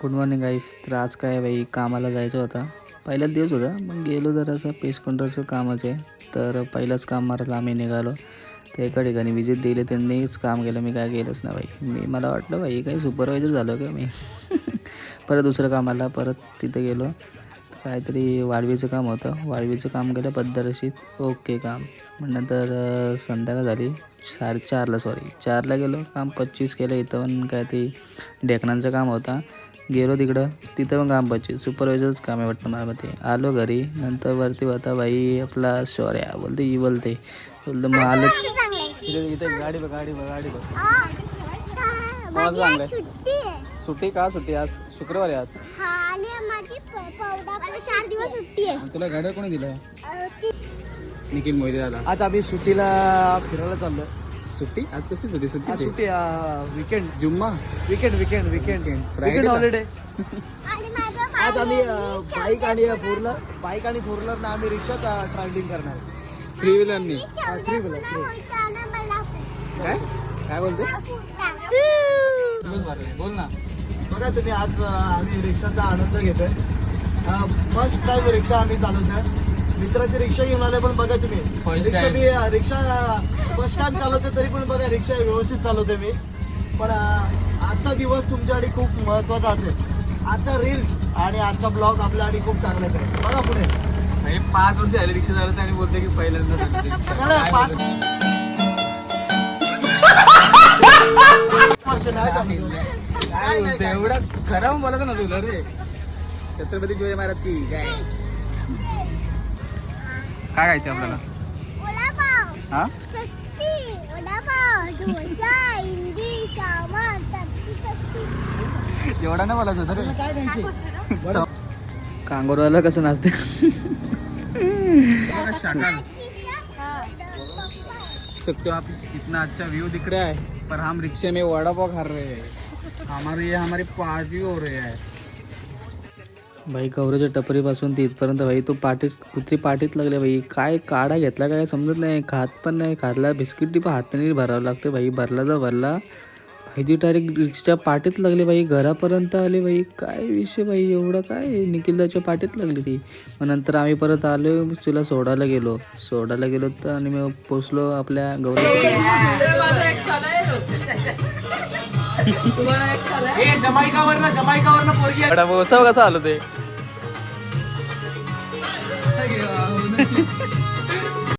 Good morning गाईस. तर आज काय बाई कामाला जायचं होता. पहिलाच दिवस होता, मग गेलो जरासं पेस्ट काउंटरचं कामच आहे. तर पहिलंच काम मारायला आम्ही निघालो. तर एका ठिकाणी विजिट दिली, त्यांनीच काम केलं, मी काय केलंच ना बाई. मला वाटलं बाई काही सुपरवायझर झालो का मी. परत दुसरं कामाला परत तिथं गेलो. काहीतरी वाळवीचं काम होतं, वाळवीचं काम केलं पद्धतशीर ओके काम. मग नंतर संध्याकाळ झाली 4:30ला, 4ला गेलो, काम 25 केलं. इथं पण काय ते डेकणांचं काम होता, गेलो तिकडं, तिथं पण काम 25. सुपरवायझरच काम आहे वाटतं मला मते. आलो घरी, नंतर वरती होता बाई आपला शौर्या, बोलते बोलतं मग आलं इथे गाडी बघ सुट्टी का सुट्टी आज शुक्रवार आहे आज. माझी 4 दिवस सुट्टी आहे. तुला गाड्या कोणी दिलं? निखिल मोहिते दादा. आज आम्ही सुट्टीला फिरायला चाललो. सुट्टी आज कसली सुट्टी? आज सुट्टी वीकेंड जुम्मा वीकेंड हॉलिडे. आणि माझं आज आम्ही बाईक आणि फोर व्हीलर ना आम्ही रिक्षात ट्रॅव्हलिंग करणार. 3 व्हीलरनी. थ्री व्हीलर काय बोलते? बोल ना. बघा तुम्ही, आज आम्ही रिक्षाचा आनंद घेतोय. फर्स्ट टाइम रिक्षा आम्ही चालवतोय. मित्राची रिक्षा घेऊन आले, पण बघा तुम्ही रिक्षा फर्स्ट टाइम चालवतोय, तरी पण बघा रिक्षा व्यवस्थित चालवतोय मी. पण आजचा दिवस तुमच्यासाठी खूप महत्वाचा असेल. आजचा रील्स आणि आजचा ब्लॉग आपल्यासाठी खूप चांगलाच आहे. बघा पुढे 5 वर्ष झाले रिक्षा चालवते आणि बोलते की पहिल्यांदा 5 वर्ष नाही. एवढं खरं बोलत ना तुला रे. छत्रपती शिवाजी महाराज की काय खायचं आपल्याला? वडापाव, हा चटणी, वडापाव, डोसा, इडली, सांबार, एवढा नाही बोलायचं होतं रे. काय खायची? कांगोरवाला कसं नाचते. सकते हो आप, इतना अच्छा व्यू दिख रहा है, पर हम रिक्शे में वड़ा पाव खा रहे हैं. हमारी पार्टी हो रही है भाई. कवरेच्या टपरीपासून ते इथपर्यंत भाई तो कुत्री पाठीत लागले भाई. काय काढा घेतला काय समजत नाही. खात पण नाही. खाल्ला बिस्किट पण हाताने भरावं लागते भाई. भरला भाई. ती डायरेक्ट रिक्षा पाठीत लागली भाई. घरापर्यंत आले भाई. काय विषय भाई, एवढं काय निखिलदाच्या पाठीत लागली ती. मग नंतर आम्ही परत आलो, तुला सोडायला गेलो तर आणि मग पोचलो आपल्या जमाईकावरनं पोरगी कसा आलो ते.